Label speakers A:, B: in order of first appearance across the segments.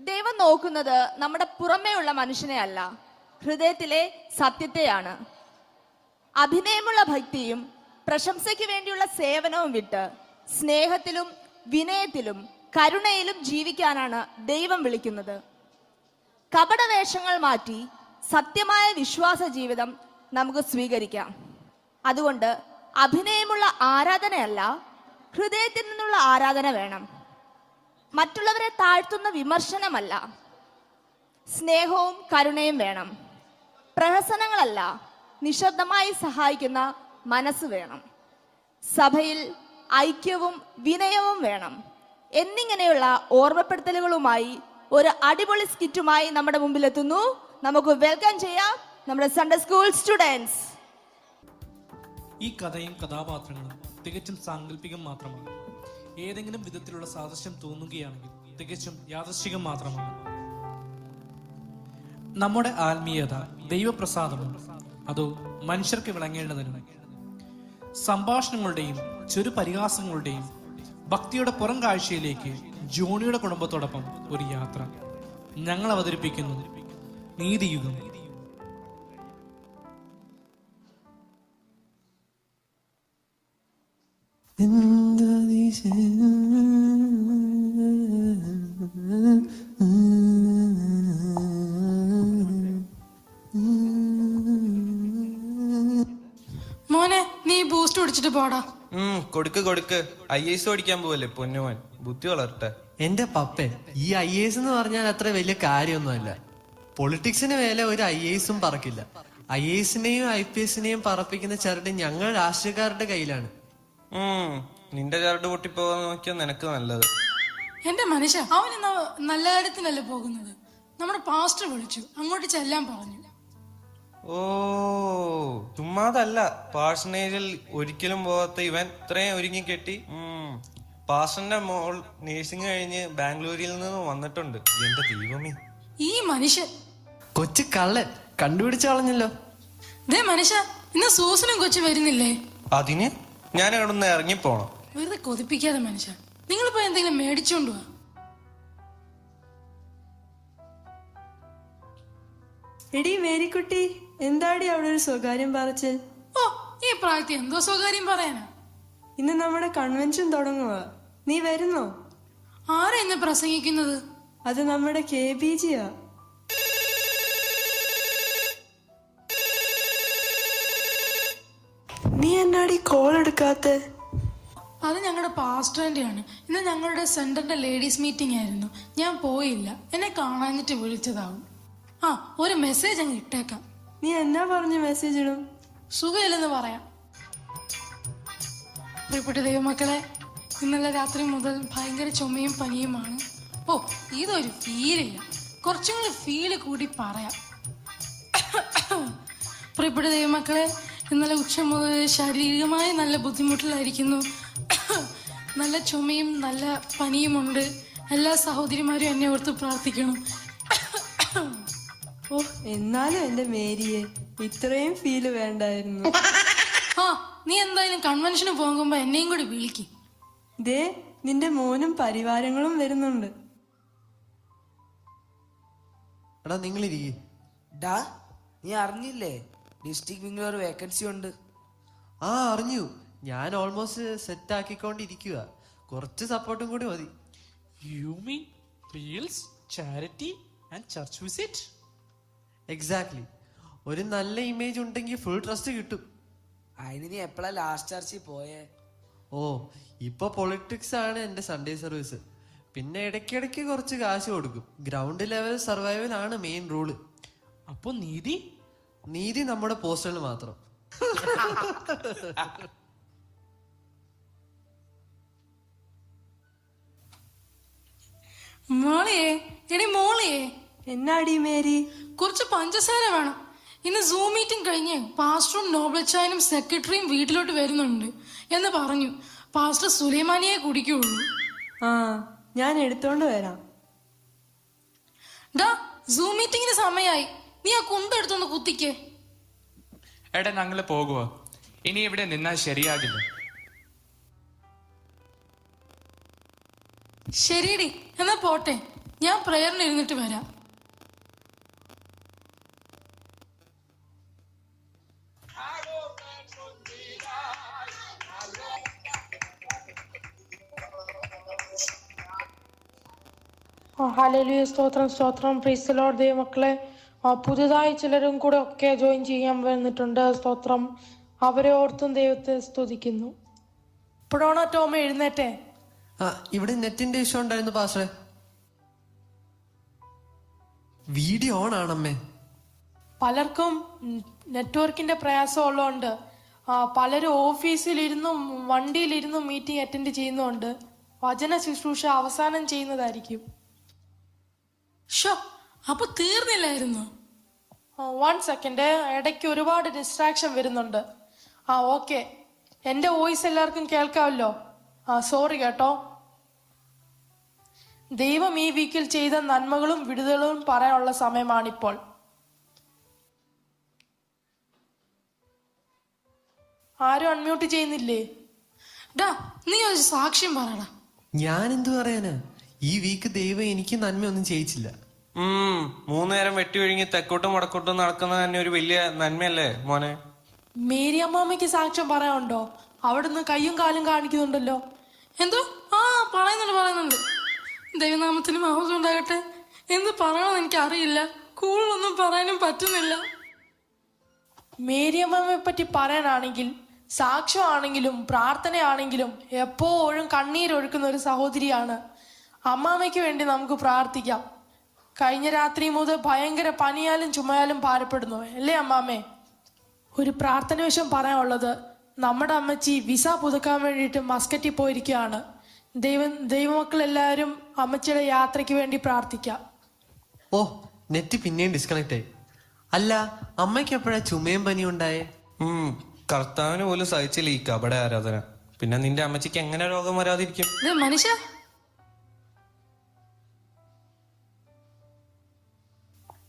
A: ദൈവം നോക്കുന്നത് നമ്മുടെ പുറമേയുള്ള മനുഷ്യനെ അല്ല, ഹൃദയത്തിലെ സത്യത്തെയാണ്. അഭിനയമുള്ള ഭക്തിയും പ്രശംസയ്ക്ക് വേണ്ടിയുള്ള സേവനവും വിട്ട് സ്നേഹത്തിലും വിനയത്തിലും കരുണയിലും ജീവിക്കാനാണ് ദൈവം വിളിക്കുന്നത്. കപടവേഷങ്ങൾ മാറ്റി സത്യമായ വിശ്വാസ ജീവിതം നമുക്ക് സ്വീകരിക്കാം. അതുകൊണ്ട് അഭിനയമുള്ള ആരാധനയല്ല, ഹൃദയത്തിൽ നിന്നുള്ള ആരാധന വേണം. മറ്റുള്ളവരെ താഴ്ത്തുന്ന വിമർശനമല്ല, സ്നേഹവും കരുണയും വേണം. പ്രഹസനങ്ങളല്ല, നിശബ്ദമായി സഹായിക്കുന്ന മനസ്സ് വേണം. സഭയിൽ ഐക്യവും വിനയവും വേണം എന്നിങ്ങനെയുള്ള ഓർമ്മപ്പെടുത്തലുകളുമായി ഒരു അടിപൊളി സ്കിറ്റുമായി നമ്മുടെ മുമ്പിലെത്തുന്നു. നമുക്ക് വെൽക്കം ചെയ്യാം നമ്മുടെ സൺഡേ സ്കൂൾ സ്റ്റുഡൻസ്.
B: ഈ കഥയും കഥാപാത്രങ്ങളും തികച്ചും സാങ്കല്പികം മാത്രമാണ്. ഏതെങ്കിലും വിധത്തിലുള്ള സാദൃശ്യം തോന്നുകയാണെങ്കിൽ തികച്ചും യാദൃശ്ചികം മാത്രമാണ്. നമ്മുടെ ആത്മീയത ദൈവപ്രസാദമാണ്, അതോ മനുഷ്യർക്ക് വിളങ്ങേണ്ടതിനും? സംഭാഷണങ്ങളുടെയും ചെറു പരിഹാസങ്ങളുടെയും ഭക്തിയുടെ പുറം കാഴ്ചയിലേക്ക് ജോണിയുടെ കുടുംബത്തോടൊപ്പം ഒരു യാത്ര. ഞങ്ങൾ അവതരിപ്പിക്കുന്നു നീതിയുഗം.
C: മോനെ, നീ ബൂസ്റ്റ് കുടിച്ചിട്ട് പോടാ.
D: കൊടുക്ക് IAS ഓടിക്കാൻ പോവല്ലേ പൊന്നുമോൻ, ബുദ്ധി വളരട്ടെ.
E: എന്റെ പപ്പേ, ഈ IAS എന്ന് പറഞ്ഞാൽ അത്ര വലിയ കാര്യമൊന്നുമല്ല. പൊളിറ്റിക്സിന് മേലെ ഒരു IASഉം പറക്കില്ല. IASനെയും IPSനെയും പറപ്പിക്കുന്ന ചരട് ഞങ്ങൾ രാഷ്ട്രീയക്കാരുടെ കയ്യിലാണ്.
D: നിന്റെ ചരട് പൊട്ടിപ്പോകാൻ നോക്കിയാൽ നിനക്ക് നല്ലത്.
C: എന്റെ മനുഷ്യ, അവൻ നല്ല കാര്യത്തിനല്ലേ പോകുന്നത്. നമ്മുടെ പാസ്റ്റർ വിളിച്ചു, അങ്ങോട്ട് ചെല്ലാൻ പറഞ്ഞു.
D: ഓ, ചുമ്മാതല്ല, പാഴ്സണേജിൽ ഒരിക്കലും പോകാത്ത ഇവൻ ഇത്രയും ഒരുങ്ങി കെട്ടി. പാസ്റ്ററിന്റെ മോൾ നേഴ്സിംഗ് കഴിഞ്ഞ് ബാംഗ്ലൂരിൽ നിന്ന് വന്നിട്ടുണ്ട്. എന്റെ ദൈവമേ,
C: ഈ മനുഷ്യൻ
E: കൊച്ചു കള്ളൻ കണ്ടുപിടിച്ചു കളഞ്ഞല്ലോ.
C: ദേ മനുഷ്യ, ഇന്ന് സൂസനും കൊച്ചു വരുന്നില്ലേ?
D: അതിന് ഞാൻ അവിടെ നിന്ന് ഇറങ്ങിപ്പോണം.
C: വെറുതെ കൊതിപ്പിക്കാതെ മനുഷ്യ, നിങ്ങളിപ്പോ എന്തെങ്കിലും മേടിച്ചോണ്ട് വാ.
F: എടി മേരിക്കുട്ടി, എന്താടി അവിടെ ഒരു സ്വകാര്യം പറച്ചിൽ?
C: ഓ, ഈ പ്രായത്തിൽ എന്തോ സ്വകാര്യം പറയാനാ?
F: ഇന്ന് നമ്മുടെ കൺവെൻഷൻ തുടങ്ങുക, നീ വരുന്നോ?
C: ആരാ ഇന്ന് പ്രസംഗിക്കുന്നത്?
F: അത് നമ്മുടെ KBGയാ. നീ എന്നാടി കോൾ എടുക്കാത്തെ?
C: അത് ഞങ്ങളുടെ പാസ്റ്ററിന്റെ ആണ്. ഇന്ന് ഞങ്ങളുടെ സെന്ററിന്റെ ലേഡീസ് മീറ്റിംഗ് ആയിരുന്നു, ഞാൻ പോയില്ല. എന്നെ കാണാഞ്ഞിട്ട് വിളിച്ചതാവും. ഒരു മെസ്സേജ് അങ്ങ് ഇട്ടേക്കാം.
F: നീ എന്നാ പറഞ്ഞ് മെസ്സേജ് ഇടും?
C: സുഖമില്ലെന്ന് പറയാം. പ്രിയപ്പെട്ട ദൈവമക്കളെ, ഇന്നലെ രാത്രി മുതൽ ഭയങ്കര ചുമയും പനിയുമാണ്. ഓ, ഇതൊരു ഫീലില്ല, കുറച്ചും കൂടി ഫീല് കൂടി പറയാം. പ്രിയപ്പെട്ട ദൈവമക്കളെ, ഇന്നലെ ഉച്ച മുതൽ ശാരീരികമായി നല്ല ബുദ്ധിമുട്ടിലായിരിക്കുന്നു. നല്ല ചുമയും നല്ല പനിയുമുണ്ട്. എല്ലാ സഹോദരിമാരും എന്നെ ഓർത്ത് പ്രാർത്ഥിക്കണം.
F: ഓ, എന്നാലും എന്റെ മേരിയെ ഇത്രയും ഫീല് വേണ്ടായിരുന്നു.
C: നീ എന്തായാലും കൺവെൻഷന് പോകുമ്പോ എന്നെയും കൂടി വിളിക്കും.
F: ദേ, നിന്റെ മോനും പരിവാരങ്ങളും വരുന്നുണ്ട്.
E: എടാ, നിങ്ങളിരിക്കേ.
G: ഡാ, നീ അറിഞ്ഞില്ലേ ഡിസ്ട്രിക്ട് വിങ്ങിൽ ഒരു വേക്കൻസി ഉണ്ട്?
E: അറിഞ്ഞു. ഞാൻ ഓൾമോസ്റ്റ് സെറ്റ് ആക്കിക്കൊണ്ടിരിക്കുക. കുറച്ച് സപ്പോർട്ടും കൂടി മതി.
B: You mean Reels, charity and church visit?
E: Exactly. ഒരു നല്ല ഇമേജ് ഉണ്ടെങ്കിൽ ഫുൾ ട്രസ്റ്റ് കിട്ടും.
G: അതിന് നീ എപ്പോഴാ ലാസ്റ്റ് ചർച്ചിൽ പോയേ?
E: ഓ, ഇപ്പൊ പൊളിറ്റിക്സ് ആണ് എന്റെ സൺഡേ സർവീസ്. പിന്നെ ഇടയ്ക്കിടയ്ക്ക് കുറച്ച് കാശ് കൊടുക്കും. ഗ്രൗണ്ട് ലെവൽ സർവൈവൽ ആണ് മെയിൻ റൂള്.
B: അപ്പൊ നീതി
E: നമ്മുടെ പോസ്റ്ററിൽ മാത്രം.
C: മോളിയേ, എടി മോളിയേ.
F: എന്നാടി മേരി?
C: കുറച്ച് പഞ്ചസാര വേണം. ഇന്ന് സൂം മീറ്റിംഗ് കഴിഞ്ഞ് പാസ്റ്ററും നോബിൾച്ചായനും സെക്രട്ടറിയും വീട്ടിലോട്ട് വരുന്നുണ്ട് എന്ന് പറഞ്ഞു. പാസ്റ്റർ സുലൈമാനിയെ കുടിക്കുള്ളൂ.
F: ഞാൻ എടുത്തോണ്ട് വരാം.
C: ഡാ, സൂം മീറ്റിംഗിന് സമയായി, നീ ആ കുന്തെടുത്തൊന്ന് കുത്തിക്കേ.
H: എടാ, ഞങ്ങള് പോകുക. ഇനി ഇവിടെ നിന്നാൽ ശരിയാകില്ല.
C: ശരിയടി, എന്നാ പോട്ടെ. ഞാൻ പ്രേയറിന് ഇരുന്നിട്ട് വരാം. ഹല്ലേലൂയ, സ്തോത്രം സ്തോത്രം. Praise the Lord. ദൈവമക്കളെ, പുതുതായി ചിലരും കൂടെ ഒക്കെ ജോയിൻ ചെയ്യാൻ വന്നിട്ടുണ്ട്. സ്തോത്രം. അവരെ ഓർത്തും ദൈവത്തെ സ്തുതിക്കുന്നു. ഇപ്പോഴാണോ ടോമ എഴുന്നേറ്റേ?
E: ആ, ഇവിടെ നെറ്റിന്റെ ഇഷ്യൂ ഉണ്ടായിരുന്നു പാസ്റ്ററെ. വീഡിയോ ഓൺ ആണമ്മേ.
C: പലർക്കും നെറ്റ്വർക്കിന്റെ പ്രയാസം ഉള്ളതുകൊണ്ട് പലരും ഓഫീസിലിരുന്നും വണ്ടിയിലിരുന്നും മീറ്റിംഗ് അറ്റൻഡ് ചെയ്യുന്നുണ്ട്. വചന ശുശ്രൂഷ അവസാനം ചെയ്യുന്നതായിരിക്കും. ഷോ, അപ്പൊ തീർന്നില്ലായിരുന്നു? 1 സെക്കൻഡ്, ഇടയ്ക്ക് ഒരുപാട് ഡിസ്ട്രാക്ഷൻ വരുന്നുണ്ട്. ഓക്കെ, എന്റെ വോയിസ് എല്ലാവർക്കും കേൾക്കാമല്ലോ? സോറി കേട്ടോ. ദൈവം ഈ വീക്കിൽ ചെയ്ത നന്മകളും വിടുതലും പറയാനുള്ള സമയമാണിപ്പോൾ. ആരും അൺമ്യൂട്ട് ചെയ്യുന്നില്ലേ? ഡാ, നീ ഒരു സാക്ഷ്യം പറയടാ.
E: ഞാൻ എന്തു പറയാനാ? ഈ വീക്ക് ദൈവം എനിക്ക് നന്മയൊന്നും ചെയ്യിച്ചില്ല.
D: 3 നേരം വെട്ടിയൊഴുങ്ങി തെക്കോട്ടും വടക്കോട്ടും നടക്കുന്നത് തന്നെ ഒരു വലിയ നന്മയല്ലേ മോനെ?
C: മേരി അമ്മാമ്മയ്ക്ക് സാക്ഷ്യം പറയാനുണ്ടോ? അവിടുന്ന് കയ്യും കാലും കാണിക്കുന്നുണ്ടല്ലോ. എന്തോ? പറയുന്നുണ്ട്. ദൈവനാമത്തിന് മഹത്വം ഉണ്ടാകട്ടെ. എന്ത് പറയണമെന്ന് എനിക്ക് അറിയില്ല. കൂടുതലൊന്നും പറയാനും പറ്റുന്നില്ല. മേരി അമ്മാമ്മയെ പറ്റി പറയാനാണെങ്കിൽ, സാക്ഷ്യമാണെങ്കിലും പ്രാർത്ഥനയാണെങ്കിലും എപ്പോഴും കണ്ണീരൊഴുക്കുന്ന ഒരു സഹോദരിയാണ്. അമ്മാമ്മയ്ക്ക് വേണ്ടി നമുക്ക് പ്രാർത്ഥിക്കാം. കഴിഞ്ഞ രാത്രി മുതൽ ഭയങ്കര പനിയാലും ചുമയാലും ഭാരപ്പെടുന്നു അല്ലേ അമ്മാമ്മേ? ഒരു പ്രാർത്ഥന വിഷയം പറയാനുള്ളത്, നമ്മുടെ അമ്മച്ചി വിസ പുതുക്കാൻ വേണ്ടിയിട്ട് മസ്കറ്റിൽ പോയിരിക്കുകയാണ്. ദൈവമക്കളെല്ലാവരും അമ്മച്ചിയുടെ യാത്രയ്ക്ക് വേണ്ടി പ്രാർത്ഥിക്കാം.
E: ഓ, നെറ്റ് പിന്നെയും ഡിസ്കണക്ട് ആയി. അല്ല, അമ്മയ്ക്ക് എപ്പോഴാ ചുമയും പനിയും ഉണ്ടായേ?
D: കർത്താവിന് പോലും സഹിച്ചില്ല ഈ കപട ആരാധന. പിന്നെ നിന്റെ അമ്മച്ചിക്ക് എങ്ങനെ രോഗം വരാതിരിക്കും?
C: മനുഷ്യ,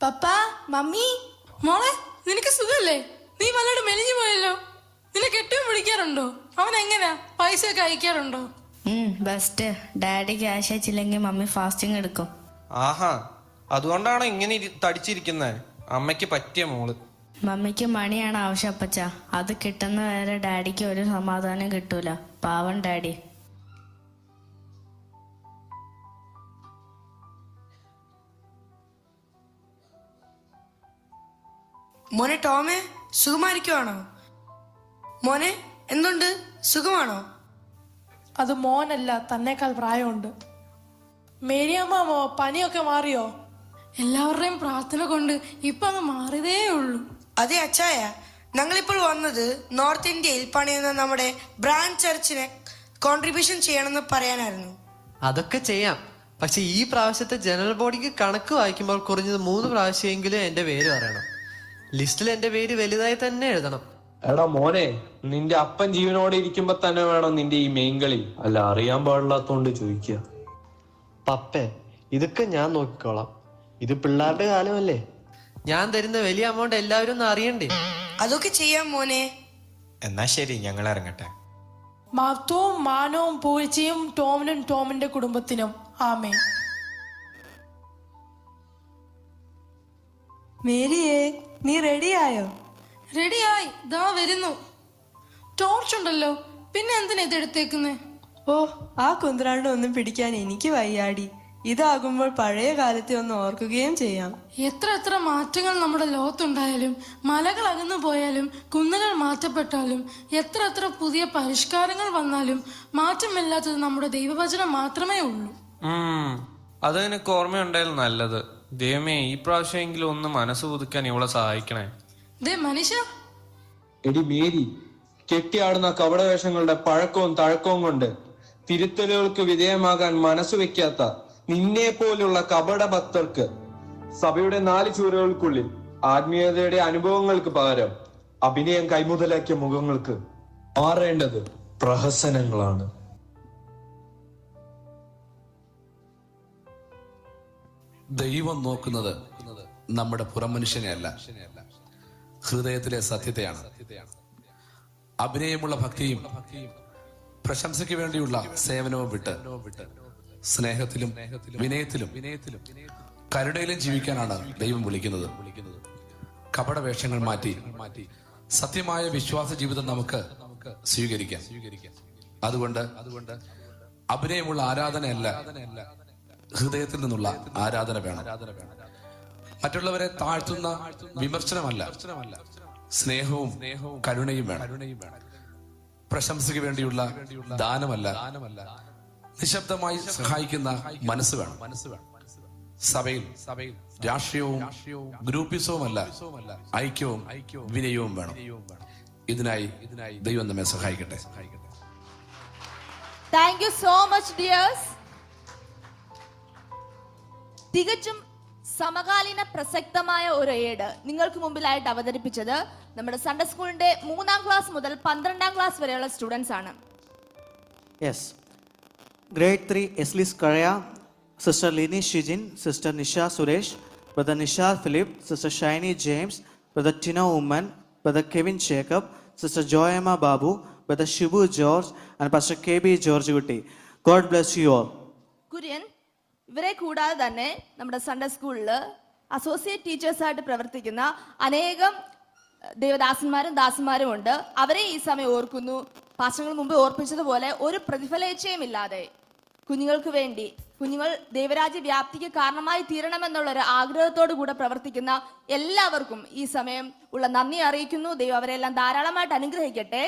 A: പപ്പാ, മമ്മി,
C: മോളെ, നിനക്ക് സുഖല്ലേ? നീ വല്ലതും മെലിഞ്ഞു പോയല്ലോ. നിനക്ക് എട്ടും പിടിക്കാറുണ്ടോ? അവൻ എങ്ങനെയാ? പൈസ ഒക്കെ അയക്കാറുണ്ടോ?
I: ബെസ്റ്റ്. ഡാഡി ക്യാഷ് അയച്ചില്ലെങ്കിൽ മമ്മി ഫാസ്റ്റിംഗ് എടുക്കും.
D: ആഹാ, അതുകൊണ്ടാണ് ഇങ്ങനെ തടിച്ചിരിക്കുന്നത്. അമ്മയ്ക്ക് പറ്റിയ മോള്.
I: മമ്മിക്ക് മണിയാണ് ആവശ്യം അപ്പച്ച. അത് കിട്ടുന്ന വരെ ഡാഡിക്ക് ഒരു സമാധാനം കിട്ടൂല. പാവം ഡാഡി.
G: മോനെ ടോമേ, സുഖമായിരിക്കുവാണോ? മോനെ, എന്തുണ്ട്? സുഖമാണോ?
C: അത് മോനല്ല, തന്നേക്കാൾ പ്രായമുണ്ട്. മേരിയമ്മ, പനിയൊക്കെ മാറിയോ? എല്ലാവരുടെയും പ്രാർത്ഥന കൊണ്ട് ഇപ്പൊ അങ്ങ് മാറിയതേ ഉള്ളൂ.
G: അതെ അച്ചായ, ഞങ്ങളിപ്പോൾ വന്നത് നോർത്ത് ഇന്ത്യയിൽ പണിയുന്ന നമ്മുടെ ബ്രാഞ്ച് ചർച്ചിനെ കോൺട്രിബ്യൂഷൻ ചെയ്യണമെന്ന് പറയാനായിരുന്നു.
E: അതൊക്കെ ചെയ്യാം. പക്ഷെ ഈ പ്രാവശ്യത്തെ ജനറൽ ബോഡിക്ക് കണക്ക് വായിക്കുമ്പോൾ കുറഞ്ഞത് 3 പ്രാവശ്യമെങ്കിലും എന്റെ പേര് പറയണം. ലിസ്റ്റിൽ എന്റെ പേര് വലുതായി തന്നെ എഴുതണം.
J: എടാ മോനെ, നിന്റെ അപ്പൻ ജീവനോടെ ഇരിക്കുമ്പോ തന്നെ വേണം നിന്റെ ഈ മെയിൻകളി. അല്ല, അറിയാൻ പാടില്ലാത്തോണ്ട് ചോദിക്കുക.
E: പപ്പേ, ഇതൊക്കെ ഞാൻ നോക്കിക്കോളാം. ഇത് പിള്ളേരുടെ കാലമല്ലേ. ഞാൻ തരുന്ന വലിയ അമൗണ്ട് എല്ലാവരും ഒന്ന് അറിയണ്ടേ?
G: അതൊക്കെ ചെയ്യാം മോനെ.
D: എന്നാ ശരി, ഞങ്ങൾ ഇറങ്ങട്ടെ.
C: മഹത്വവും മാനവും പൂഴ്ചയും ടോമിനും ടോമിന്റെ കുടുംബത്തിനും. ആമേൻ.
F: മേരിയെ, നീ റെഡിയായോ?
C: റെഡിയായി, ദാ വരുന്നു. ടോർച്ച് ഉണ്ടല്ലോ, പിന്നെ എന്തിനാ ഇത് എടുത്തേക്കുന്നേ?
F: ഓ, ആ കുന്ത്രാണ്ട് ഒന്നും പിടിക്കാൻ എനിക്ക് വയ്യാടി. ഇതാകുമ്പോൾ പഴയ കാലത്തെ ഒന്ന് ഓർക്കുകയും ചെയ്യാം.
C: എത്ര മാറ്റങ്ങൾ നമ്മുടെ ലോകത്തുണ്ടായാലും, മലകൾ അകന്നു പോയാലും, കുന്നുകൾ മാറ്റപ്പെട്ടാലും, എത്ര പുതിയ പരിഷ്കാരങ്ങൾ വന്നാലും മാറ്റമില്ലാത്തത് നമ്മുടെ ദൈവവചനം മാത്രമേ ഉള്ളൂ.
D: അത് നിനക്ക് ഓർമ്മയുണ്ടായാലും നല്ലത്. ദൈവമേ, ഈ പ്രാവശ്യമെങ്കിലും ഒന്ന് മനസ്സ് പുതുക്കാൻ ഇവളെ സഹായിക്കണേ.
C: മനുഷ്യ,
J: എടി മേരി, കെട്ടിയാടുന്ന കപടവേഷങ്ങളുടെ പഴക്കവും തഴക്കവും കൊണ്ട് തിരുത്തലുകൾക്ക് വിധേയമാകാൻ മനസ്സ് വെക്കാത്ത നിന്നെ പോലുള്ള കപട ഭക്തർക്ക് സഭയുടെ 4 ചുവരുകൾക്കുള്ളിൽ ആത്മീയതയുടെ അനുഭവങ്ങൾക്ക് പകരം അഭിനയം കൈമുതലാക്കിയ മുഖങ്ങൾക്ക് മാറേണ്ടത് പ്രഹസനങ്ങളാണ്.
K: ദൈവം നോക്കുന്നത് നമ്മുടെ പുറം മനുഷ്യനെ അല്ല, ഹൃദയത്തിലെ സത്യത്തെയാണ്. അഭിനയമുള്ള ഭക്തിയും പ്രശംസയ്ക്ക് വേണ്ടിയുള്ള സേവനവും വിട്ട് സ്നേഹത്തിലും വിനയത്തിലും കരുണയിലും ജീവിക്കാനാണ് ദൈവം വിളിക്കുന്നത്. കപട വേഷങ്ങൾ മാറ്റി സത്യമായ വിശ്വാസ ജീവിതം നമുക്ക് സ്വീകരിക്കാം. അതുകൊണ്ട് അഭിനയമുള്ള ആരാധനയല്ല, ഹൃദയത്തിൽ നിന്നുള്ള ആരാധന വേണം. മറ്റുള്ളവരെ താഴ്ത്തുന്ന വിമർശനമല്ല, സ്നേഹവും കരുണയും വേണം. പ്രശംസയ്ക്ക് വേണ്ടിയുള്ള ദാനമല്ല, നിശബ്ദമായി സഹായിക്കുന്ന മനസ്സ് വേണം. സഭയിൽ രാഷ്ട്രീയവും ഗ്രൂപ്പിസവുമല്ല, ഐക്യവും വിനയവും വേണം. ഇതിനായി ദൈവം നമ്മെ സഹായിക്കട്ടെ.
L: Thank you so much dears. തികച്ചും സമകാലീന പ്രസക്തമായ ഒരു ഏഡ് നിങ്ങൾക്ക് മുമ്പിലായിട്ട് അവതരിപ്പിച്ചത് നമ്മുടെ സൺഡേ സ്കൂളിന്റെ 3ാം ക്ലാസ് മുതൽ 12ാം ക്ലാസ് വരെയുള്ള സ്റ്റുഡൻസ് ആണ്.
M: Yes. Grade 3 Eslis Karya, Sister Lini Shijin, Sister Nisha Suresh, Brother Nisha Philip, Sister Shiny James, Brother Tina Woman, Brother Kevin Jacob, Sister Joyama Babu, Brother Shibu George, and Pastor KB George Gutti. God bless you all.
L: Kurian, ഇവരെ കൂടാതെ തന്നെ നമ്മുടെ Sunday സ്കൂളിൽ associate ടീച്ചേഴ്സായിട്ട് പ്രവർത്തിക്കുന്ന അനേകം ദേവദാസന്മാരും ദാസന്മാരും ഉണ്ട്. അവരെ ഈ സമയം ഓർക്കുന്നു. പാസ്റ്റങ്ങൾ മുമ്പ് ഓർപ്പിച്ചതുപോലെ ഒരു പ്രതിഫലേച്ഛയുമില്ലാതെ കുഞ്ഞുങ്ങൾക്ക് വേണ്ടി, കുഞ്ഞുങ്ങൾ ദൈവരാജ്യ വ്യാപ്തിക്ക് കാരണമായി തീരണമെന്നുള്ളൊരു ആഗ്രഹത്തോടു കൂടെ പ്രവർത്തിക്കുന്ന എല്ലാവർക്കും ഈ സമയം ഉള്ള നന്ദി അറിയിക്കുന്നു. ദൈവം അവരെല്ലാം ധാരാളമായിട്ട് അനുഗ്രഹിക്കട്ടെ.